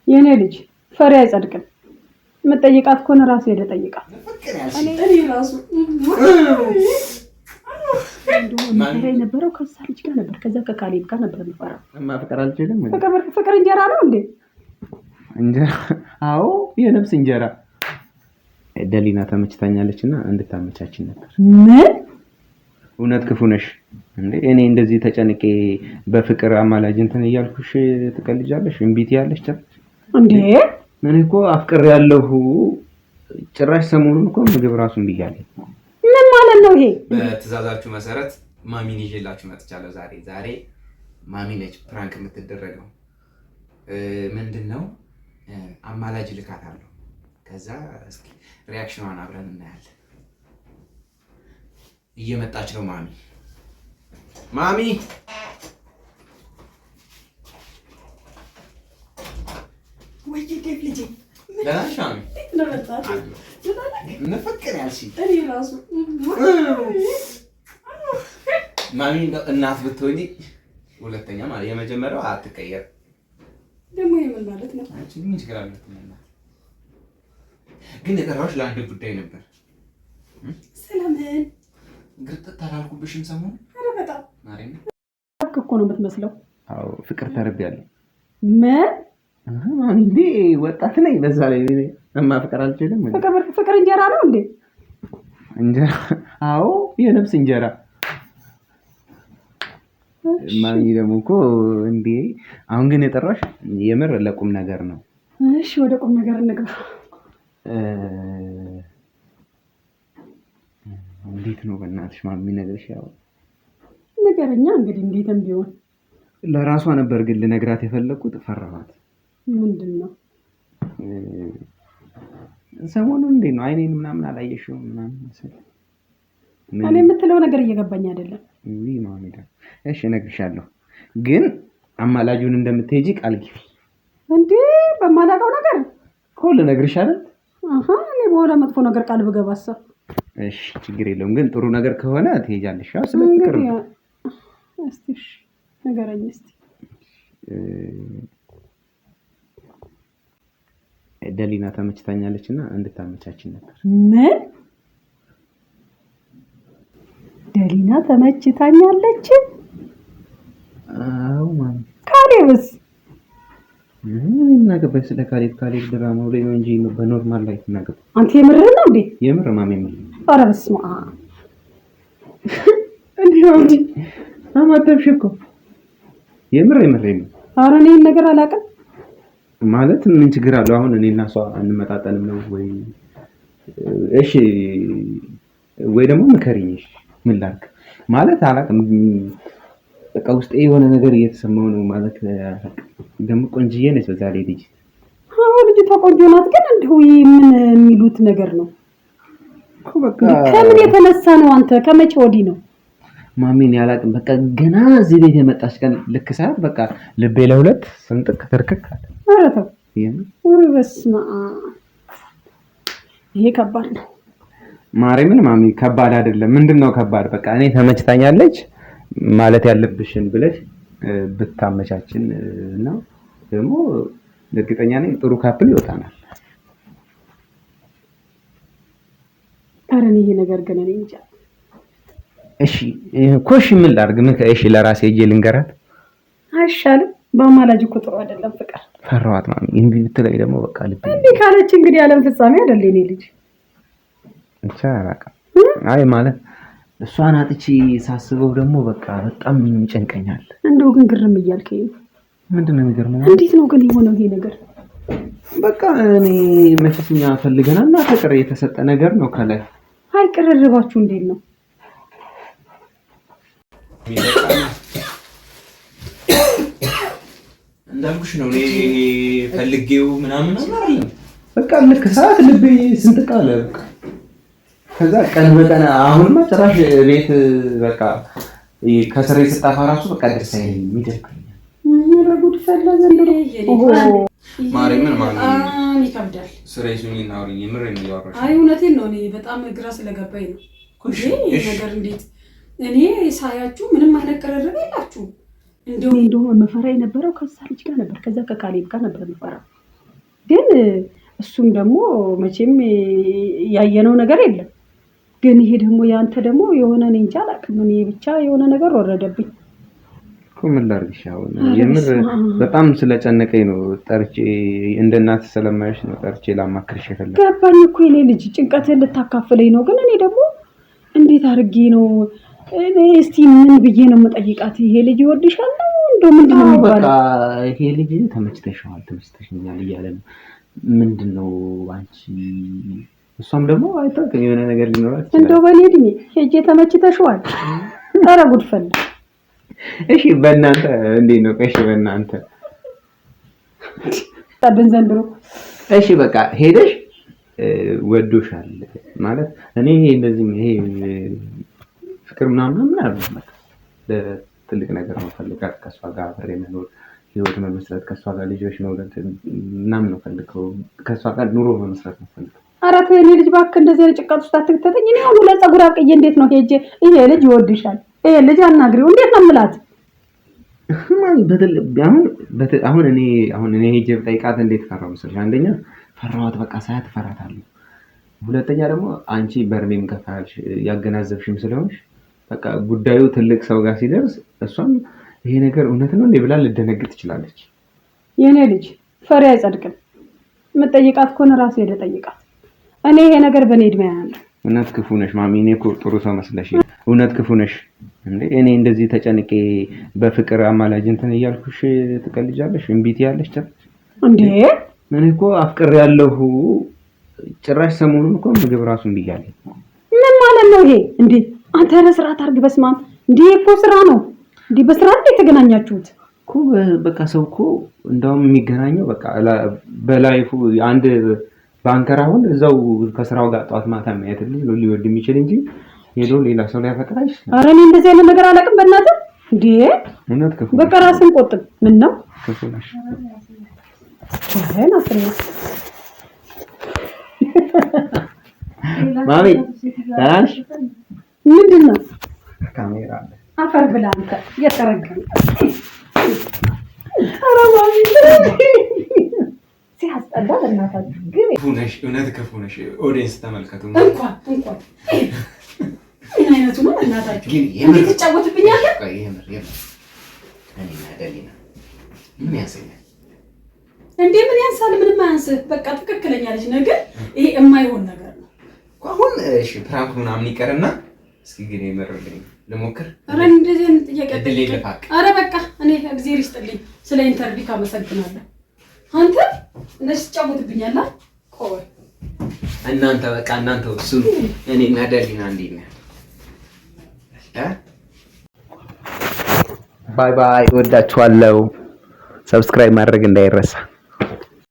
የኔ ልጅ ፈሪ አይጸድቅም። መጠየቃት ኮነ ራሱ ሄደ ጠይቃ እኔ ራሱ ማን የነበረው ከዛ ልጅ ጋር ነበር። ከዛ ከካሌብ ጋር ነበር የሚፈራው። ማፍቀር አልችልም። ፍቅር እንጀራ ነው እንዴ? እንጀራ? አዎ የነፍስ እንጀራ። ደሊና ተመችታኛለችና እንድታመቻችን ነበር። ምን? እውነት ክፉ ነሽ እንዴ? እኔ እንደዚህ ተጨንቄ በፍቅር አማላጅ እንትን እያልኩሽ ትቀልጃለሽ? እምቢት ያለሽ እንዴ? ምን እኮ አፍቅር ያለሁ ጭራሽ ሰሞኑን እኮ ምግብ ራሱ እንብያለሁ። ምን ማለት ነው ይሄ? በትዕዛዛችሁ መሰረት ማሚን ይዤላችሁ መጥቻለሁ። ዛሬ ማሚ ነች ፕራንክ የምትደረገው። ምንድነው አማላጅ ልካታለሁ። ከዛ እስኪ ሪአክሽኗን አብረን እናያለን። እየመጣች ነው ማሚ ወይ ዴቭ ልጅ ለናሽ ማሚ ለመጣች ነፈቀኝ ያልሽ እኔ ራሱ ማሚ እናት ብትሆኚ ሁለተኛ ማለት የመጀመሪያው አትቀየር። ደግሞ የምን ማለት ነው? አንቺ ምን ችግር አለ? ግን የጠራሁሽ ለአንድ ጉዳይ ነበር። ስለምን? ግርጥ ታላልኩብሽም ሰሞኑን? ኧረ በጣም ማሪና እኮ ነው የምትመስለው። አዎ ፍቅር ተርቤያለሁ። ምን? እንዴ ወጣት ነኝ። በዛ ላይ ማፍቀር አልችልም። ፍቅር እንጀራ ነው እንዴ? እንጀራ? አዎ የነፍስ እንጀራ። ማሚ ደግሞ እኮ እንዴ አሁን ግን የጠራሽ የምር ለቁም ነገር ነው። እሺ ወደ ቁም ነገር እንግባ። እንዴት ነው በእናትሽ ማሚ ነገርሽ? ያው ነገርኛ እንግዲህ እንዴትም ቢሆን ለራሷ ነበር ግን ልነግራት የፈለኩት ፈራኋት። ምንድነው? ሰሞኑን እንዴት ነው አይኔን ምናምን አላየሽውም ምናምን መሰለኝ። እኔ የምትለው ነገር እየገባኝ አይደለም። ውይ ማሚ ዳ እሺ እነግርሻለሁ፣ ግን አማላጁን እንደምትሄጂ ቃል ግቢ። እንዴ በማላውቀው ነገር እኮ ልነግርሽ አይደል? እኔ በኋላ መጥፎ ነገር ቃል ብገባሳ? እሺ ችግር የለውም፣ ግን ጥሩ ነገር ከሆነ ትሄጃለሽ። ያው ስለ ፍቅር ነው። እስቲ እሺ ንገረኝ እስቲ። ደሊና ተመችታኛለችና እንድታመቻችን ነበር። ምን? ደሊና ተመችታኛለች? አዎ ማሚ። ካሌብስ? ምን አገባኝ ስለ ካሌብ ድራማው ላይ ነው እንጂ በኖርማል ላይፍ እናገባ። አንተ የምርህ ነው እንዴ? የምር ማሚ የምር። ኧረ በስመ አብ እንዴ አማተብሽ እኮ የምር ነው። ኧረ እኔ ይሄን ነገር አላውቅም። ማለት ምን ችግር አለው? አሁን እኔና እሷ እንመጣጠንም ነው ወይ? እሺ ወይ ደግሞ ምከሪኝ። እሺ ምን ላድርግ? ማለት አላውቅም። በቃ ውስጤ የሆነ ነገር እየተሰማው ነው ማለት። ደግሞ ቆንጅዬ ነች በዛ ላይ ልጅ። አዎ ልጅቷ ቆንጆ ናት፣ ግን እንደው ምን የሚሉት ነገር ነው እኮ በቃ። ከምን የተነሳ ነው? አንተ ከመቼ ወዲህ ነው? ማሚን ያላቅም። በቃ ገና እዚህ ቤት የመጣች ቀን ልክ ሰዓት በቃ ልቤ ለሁለት ስንጥቅ ትርክክ አለ። ኧረ ተው። በስመ አብ ይሄ ከባድ ነው። ማርያምን ማሚ ከባድ አይደለም። ምንድነው ከባድ? በቃ እኔ ተመችታኛለች ማለት ያለብሽን ብለሽ ብታመቻችን ነው። ደግሞ እርግጠኛ ነኝ ጥሩ ካፕል ይወጣናል። ኧረ ይሄ ነገር ግን እኔ እንጃ። እሺ ኮሽ ምን ላድርግ? ምን እሺ ለራሴ እጄ ልንገራት አይሻልም? በአማላጅ እኮ ጥሩ አይደለም ፍቅር። ፈራኋት ማሚ። እንቢ ብትለኝ ደግሞ በቃ ልብ እንቢ ካለች እንግዲህ ዓለም ፍጻሜ አይደል የኔ ልጅ። ብቻ በቃ አይ ማለት እሷን አጥቼ ሳስበው ደግሞ በቃ በጣም ይጨንቀኛል። እንደው ግን ግርም እያልከኝ ነው። ምንድነው የሚገርመው? እንዴት ነው ግን የሆነው ይሄ ነገር? በቃ እኔ መቼኛ ፈልገናልና ፍቅር የተሰጠ ነገር ነው ከላይ። አይቀርርባችሁ እንዴት ነው? እንዳልኩሽ ነው እኔ ፈልጌው ምናምን አይደለም። በቃ ልክ ሰዓት ልቤ ስንጥቅ አለ። በቃ ከዛ ቀን በቀን አሁንማ ጭራሽ ቤት በቃ ከስሬ ስጣፋ ራሱ በቃ ደስ አይለኝም፣ ይደብረኛል። ረጉድ ፈለገ እንደው ማርያምን ይከብዳል። ስሬሱኝ እናውሪ የምር ነው ያወራሽ። አይ እውነቴን ነው። እኔ በጣም ግራ ስለገባኝ ነው። ይሄ ነገር እንዴት እኔ ሳያችሁ ምንም አይነት ቅርርብ የላችሁም። እንደው መፈራ የነበረው ከዛ ልጅ ጋር ነበር። ከዛ ከካሌብ ጋር ነበር የምፈራው። እሱም ደግሞ መቼም ያየነው ነገር የለም። ግን ይሄ ደግሞ ያንተ ደግሞ የሆነ እኔ እንጃ አላውቅም። እኔ ብቻ የሆነ ነገር ወረደብኝ እኮ። ምን ላድርግሽ አሁን የምር በጣም ስለጨነቀኝ ነው ጠርቼ፣ እንደ እናት ስለማይሽ ነው ጠርቼ ላማክርሽ የፈለኩት። ገባኝ እኮ የኔ ልጅ ጭንቀትህን ልታካፍለኝ ነው። ግን እኔ ደግሞ እንዴት አድርጌ ነው እስቲ ምን ብዬ ነው የምጠይቃት? ይሄ ልጅ ይወድሻል ነው እንደው ምንድነው የሚባለው? በቃ ይሄ ልጅ ተመችተሽኛል እያለ ነው። ምንድነው አንቺ? እሷም ደግሞ አይታወቅም የሆነ ነገር ሊኖራት ይችላል። እንደው በኔ እድሜ ሄጄ ተመችተሽዋል? ኧረ ጉድ ፈላ። እሺ በእናንተ እንዴት ነው? እሺ በእናንተ ታድን ዘንድሮ። እሺ በቃ ሄደሽ ወዶሻል ማለት እኔ እንደዚህ ይሄ ፍቅር ምናምን አይደለም። በቃ ለትልቅ ነገር ነው ፈልጋት ከሷ ጋር አብሬ መኖር፣ ህይወት መመስረት፣ ከሷ ጋር ልጆች መውለድ ምናምን ነው ፈልገው፣ ከሷ ጋር ኑሮ መመስረት ነው ፈልገው። ኧረ ተው የኔ ልጅ እባክህ እንደዚህ አይነት ጭንቀት ውስጥ አትክተተኝ። እኔ አሁን ለፀጉር አብቅዬ እንዴት ነው ሄጄ ይሄ ልጅ ይወድሻል ይሄ ልጅ አናግሪው እንዴት ነው የምላት? አሁን እኔ ሄጄ ብጠይቃት እንዴት ፈራው መሰለሽ? አንደኛ ፈራኋት፣ በቃ ሳያት እፈራታለሁ። ሁለተኛ ደግሞ አንቺ በርሜም ከፋልሽ ያገናዘብሽም ስለሆንሽ በቃ ጉዳዩ ትልቅ ሰው ጋር ሲደርስ እሷም ይሄ ነገር እውነት ነው እንዴ ብላ ልደነግጥ ትችላለች። የኔ ልጅ ፈሪ አይጸድቅም። የምጠይቃት ከሆነ ራስ ሄደ ጠይቃት። እኔ ይሄ ነገር በኔ እድሜ ያለ እውነት ክፉ ነሽ ማሚ። እኔ እኮ ጥሩ ሰው መስለሽ እውነት ክፉ ነሽ እንዴ? እኔ እንደዚህ ተጨንቄ በፍቅር አማላጅ እንትን እያልኩሽ ትቀልጃለሽ? እምቢት ያለሽ እንዴ? እኔ እኮ አፍቅር ያለሁ ጭራሽ ሰሞኑን እኮ ምግብ ራሱን ብያለሁ። ምን ማለት ነው ይሄ እንዴ? አንተ ረስራት አርግ። በስማም እንዴ እኮ ስራ ነው እንዴ? በስራ እንዴ ተገናኛችሁት እኮ? በቃ ሰው እኮ እንደውም የሚገናኘው በቃ በላይፉ አንድ ባንከር አሁን እዛው ከስራው ጋር ጧት ማታ ማየት ሊወድ የሚችል እንጂ ሄዶ ሌላ ሰው ሊያፈቅር አይችልም። ኧረ እኔ እንደዚህ አይነት ነገር አላውቅም። በእናትህ እንዴ እውነት ክፉ በቃ ራስን ቆጥብ። ምን ነው ክፉ ነሽ? ማሚ ታሽ ምንድን ነው? ካሜራ አለ። አፈር ብላ አንተ እየተረገም። ኧረ ማሚ ሲያስጠላ በእናታችሁ ግን ክፉ ነሽ፣ እውነት ክፉ ነሽ። ኦዲየንስ ተመልከቱ። እንኳን ምን አይነቱ ነው እናታችሁ? እንዴት ትጫወትብኛለህ? ምን ያንሰኛል እንዴ? ምን ያንሳል? ምንም አያንስህ። በቃ ትክክለኛ ልጅ ነገር ይሄ የማይሆን ነገር ነው። አሁን እሺ ፕራንክ ምናምን ይቀርና እስኪ ግን የመረልኝ ልሞክር። ኧረ እንደዚህ አይነት ጥያቄ አትጠይቅ። ኧረ በቃ እኔ እግዚአብሔር ይስጥልኝ ስለ ኢንተርቪው ካመሰግናለሁ። አንተ እንደዚህ ትጫወትብኛለህ? ቆይ እናንተ በቃ እናንተ እሱ እኔ እና ደሊና እንዴት ነው? ባይ ባይ። ወዳችኋለሁ። ሰብስክራይብ ማድረግ እንዳይረሳ።